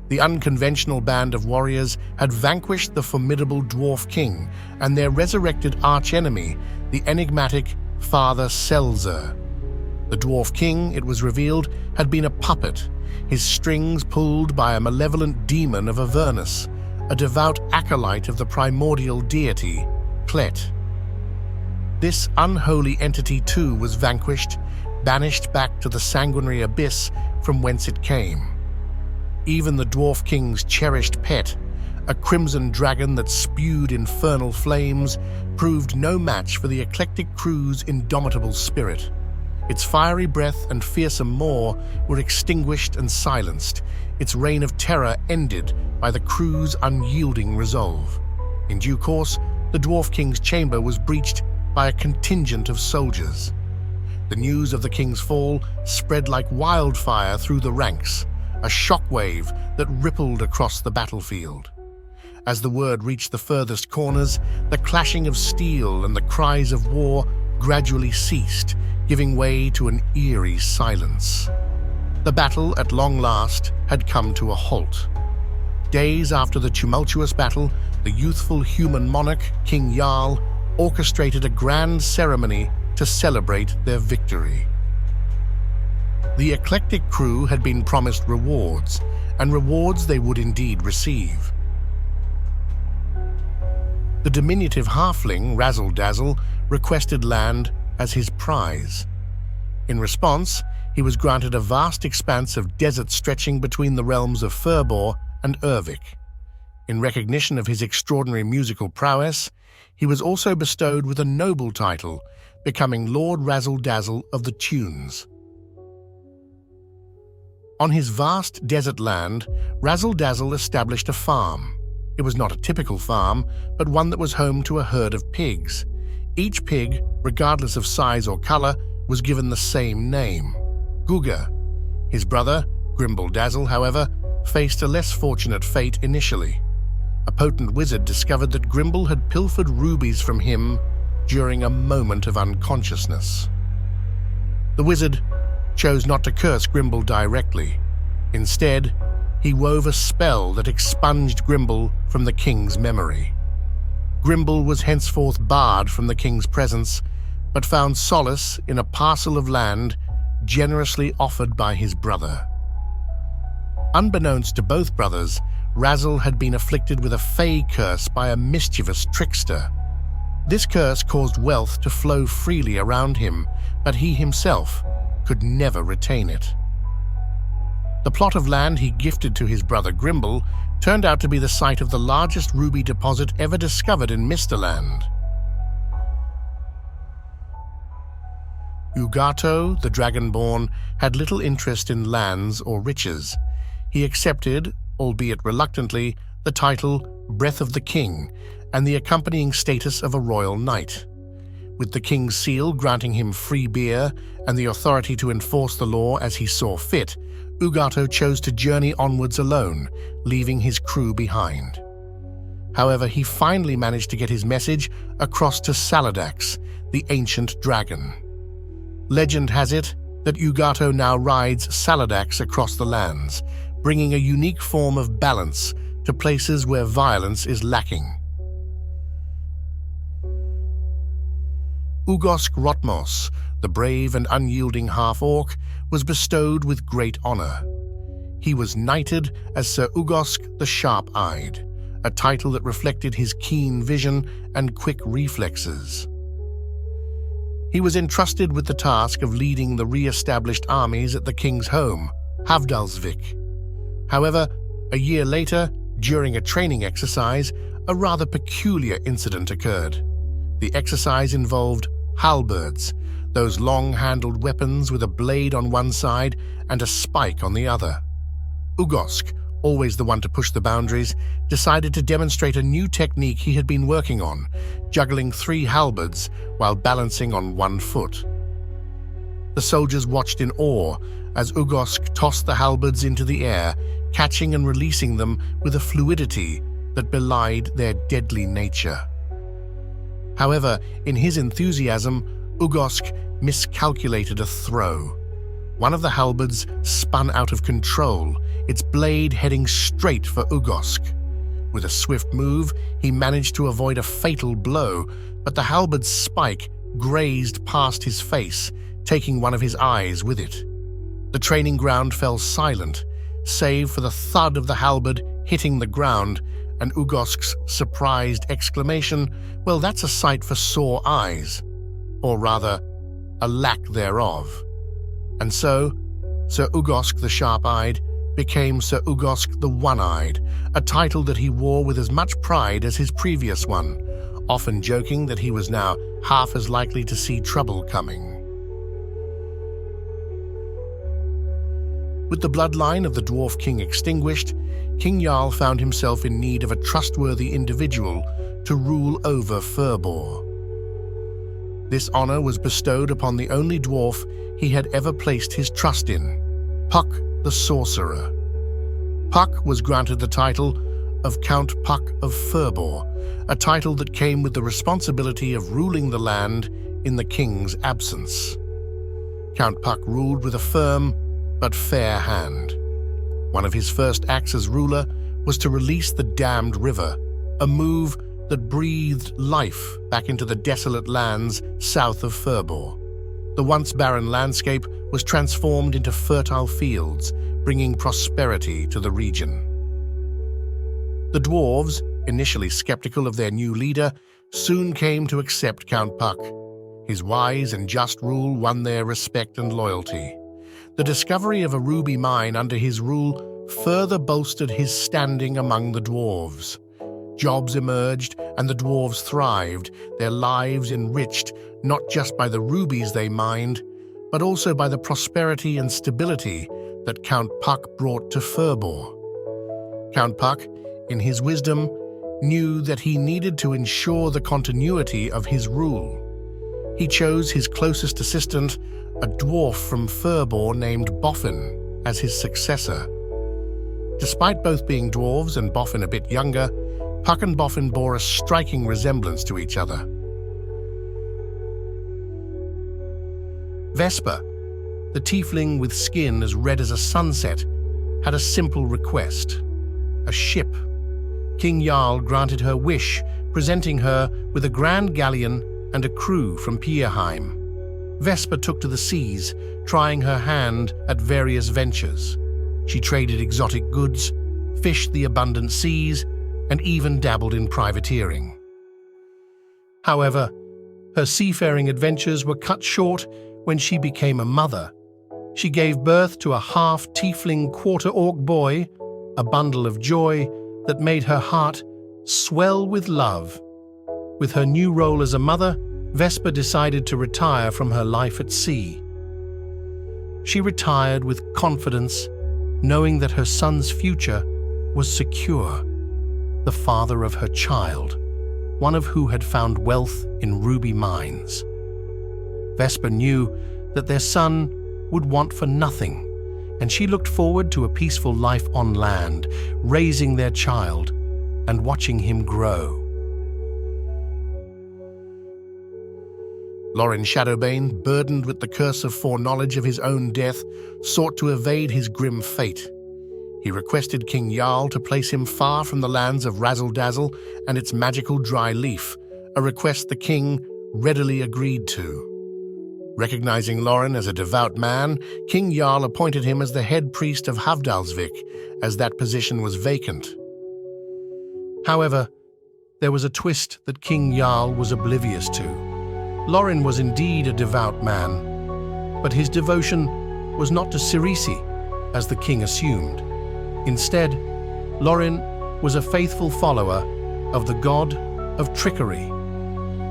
The unconventional band of warriors had vanquished the formidable dwarf king and their resurrected archenemy, the enigmatic Father Selzer. The dwarf king, it was revealed, had been a puppet, his strings pulled by a malevolent demon of Avernus, a devout acolyte of the primordial deity, Clet. This unholy entity too was vanquished, banished back to the sanguinary abyss from whence it came. Even the dwarf king's cherished pet, a crimson dragon that spewed infernal flames, proved no match for the eclectic crew's indomitable spirit. Its fiery breath and fearsome maw were extinguished and silenced, its reign of terror ended by the crew's unyielding resolve. In due course, the dwarf king's chamber was breached by a contingent of soldiers. The news of the king's fall spread like wildfire through the ranks, a shockwave that rippled across the battlefield. As the word reached the furthest corners, the clashing of steel and the cries of war gradually ceased, giving way to an eerie silence. The battle, at long last, had come to a halt. Days after the tumultuous battle, the youthful human monarch, King Jarl, orchestrated a grand ceremony to celebrate their victory. The eclectic crew had been promised rewards, and rewards they would indeed receive. The diminutive halfling, Razzle Dazzle, requested land as his prize. In response, he was granted a vast expanse of desert stretching between the realms of Furbor and Urvik. In recognition of his extraordinary musical prowess, he was also bestowed with a noble title, becoming Lord Razzle Dazzle of the Tunes. On his vast desert land, Razzle Dazzle established a farm. It was not a typical farm, but one that was home to a herd of pigs. Each pig, regardless of size or color, was given the same name, Guga. His brother, Grimble Dazzle, however, faced a less fortunate fate initially. A potent wizard discovered that Grimble had pilfered rubies from him during a moment of unconsciousness. The wizard chose not to curse Grimble directly. Instead, he wove a spell that expunged Grimble from the king's memory. Grimble was henceforth barred from the king's presence, but found solace in a parcel of land generously offered by his brother. Unbeknownst to both brothers, Razzle had been afflicted with a fey curse by a mischievous trickster. This curse caused wealth to flow freely around him, but he himself could never retain it. The plot of land he gifted to his brother Grimble turned out to be the site of the largest ruby deposit ever discovered in Misdaland. Ugato, the Dragonborn, had little interest in lands or riches. He accepted, albeit reluctantly, the title Breath of the King and the accompanying status of a royal knight. With the king's seal granting him free beer and the authority to enforce the law as he saw fit, Ugato chose to journey onwards alone, leaving his crew behind. However, he finally managed to get his message across to Saladax, the ancient dragon. Legend has it that Ugato now rides Saladax across the lands, bringing a unique form of balance to places where violence is lacking. Ugosk Rotmos, the brave and unyielding half-orc, was bestowed with great honor. He was knighted as Sir Ugosk the Sharp-Eyed, a title that reflected his keen vision and quick reflexes. He was entrusted with the task of leading the re-established armies at the king's home, Havdalsvik. However, a year later, during a training exercise, a rather peculiar incident occurred. The exercise involved halberds, those long-handled weapons with a blade on one side and a spike on the other. Ugosk, always the one to push the boundaries, decided to demonstrate a new technique he had been working on, juggling 3 halberds while balancing on one foot. The soldiers watched in awe as Ugosk tossed the halberds into the air, catching and releasing them with a fluidity that belied their deadly nature. However, in his enthusiasm, Ugosk miscalculated a throw. One of the halberds spun out of control, its blade heading straight for Ugosk. With a swift move, he managed to avoid a fatal blow, but the halberd's spike grazed past his face, taking one of his eyes with it. The training ground fell silent, save for the thud of the halberd hitting the ground and Ugosk's surprised exclamation, "Well, that's a sight for sore eyes," or rather, a lack thereof. And so, Sir Ugosk the Sharp-Eyed became Sir Ugosk the One-Eyed, a title that he wore with as much pride as his previous one, often joking that he was now half as likely to see trouble coming. With the bloodline of the Dwarf King extinguished, King Jarl found himself in need of a trustworthy individual to rule over Furbor. This honor was bestowed upon the only dwarf he had ever placed his trust in, Puck the Sorcerer. Puck was granted the title of Count Puck of Furbor, a title that came with the responsibility of ruling the land in the king's absence. Count Puck ruled with a firm but fair hand. One of his first acts as ruler was to release the damned river, a move that breathed life back into the desolate lands south of Furbor. The once barren landscape was transformed into fertile fields, bringing prosperity to the region. The dwarves, initially skeptical of their new leader, soon came to accept Count Puck. His wise and just rule won their respect and loyalty. The discovery of a ruby mine under his rule further bolstered his standing among the dwarves. Jobs emerged and the dwarves thrived, their lives enriched not just by the rubies they mined, but also by the prosperity and stability that Count Puck brought to Furbor. Count Puck, in his wisdom, knew that he needed to ensure the continuity of his rule. He chose his closest assistant, a dwarf from Furbor named Boffin, as his successor. Despite both being dwarves and Boffin a bit younger, Puck and Boffin bore a striking resemblance to each other. Vesper, the tiefling with skin as red as a sunset, had a simple request: a ship. King Jarl granted her wish, presenting her with a grand galleon and a crew from Pierheim. Vesper took to the seas, trying her hand at various ventures. She traded exotic goods, fished the abundant seas, and even dabbled in privateering. However, her seafaring adventures were cut short when she became a mother. She gave birth to a half-tiefling quarter-orc boy, a bundle of joy that made her heart swell with love. With her new role as a mother, Vesper decided to retire from her life at sea. She retired with confidence, knowing that her son's future was secure. The father of her child, one of who had found wealth in ruby mines. Vesper knew that their son would want for nothing, and she looked forward to a peaceful life on land, raising their child and watching him grow. Lorin Shadowbane, burdened with the curse of foreknowledge of his own death, sought to evade his grim fate. He requested King Jarl to place him far from the lands of Razzle-Dazzle and its magical dry leaf, a request the king readily agreed to. Recognizing Lorin as a devout man, King Jarl appointed him as the head priest of Havdalsvik, as that position was vacant. However, there was a twist that King Jarl was oblivious to. Lorin was indeed a devout man, but his devotion was not to Cirisi, as the king assumed. Instead, Lorin was a faithful follower of the god of trickery.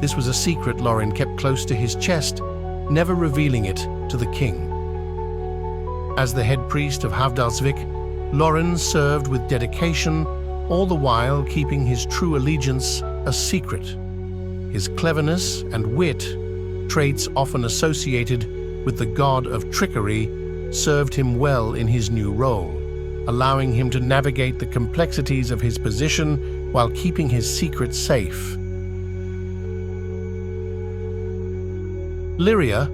This was a secret Lorin kept close to his chest, never revealing it to the king. As the head priest of Havdalsvik, Lorin served with dedication, all the while keeping his true allegiance a secret. His cleverness and wit, traits often associated with the god of trickery, served him well in his new role, allowing him to navigate the complexities of his position while keeping his secret safe. Lyria,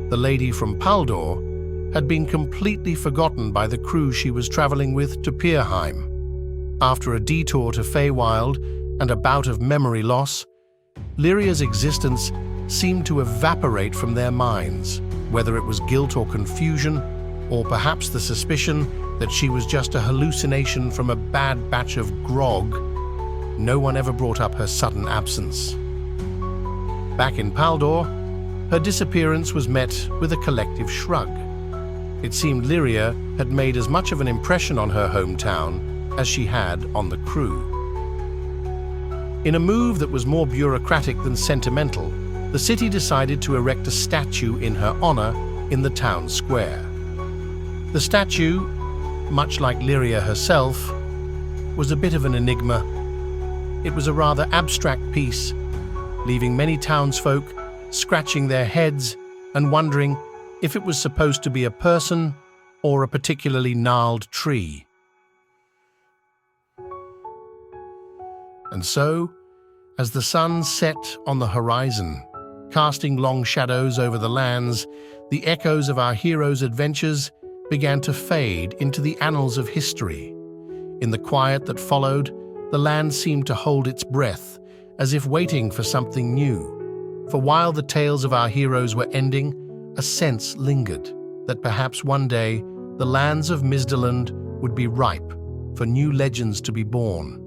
the lady from Paldor, had been completely forgotten by the crew she was traveling with to Pierheim. After a detour to Feywild and a bout of memory loss, Lyria's existence seemed to evaporate from their minds, whether it was guilt or confusion, or perhaps the suspicion that she was just a hallucination from a bad batch of grog. No one ever brought up her sudden absence. Back in Paldor, her disappearance was met with a collective shrug. It seemed Lyria had made as much of an impression on her hometown as she had on the crew. In a move that was more bureaucratic than sentimental, the city decided to erect a statue in her honor in the town square. The statue, much like Lyria herself, was a bit of an enigma. It was a rather abstract piece, leaving many townsfolk scratching their heads and wondering if it was supposed to be a person or a particularly gnarled tree. And so, as the sun set on the horizon, casting long shadows over the lands, the echoes of our heroes' adventures began to fade into the annals of history. In the quiet that followed, the land seemed to hold its breath, as if waiting for something new. For while the tales of our heroes were ending, a sense lingered that perhaps one day the lands of Misdaland would be ripe for new legends to be born.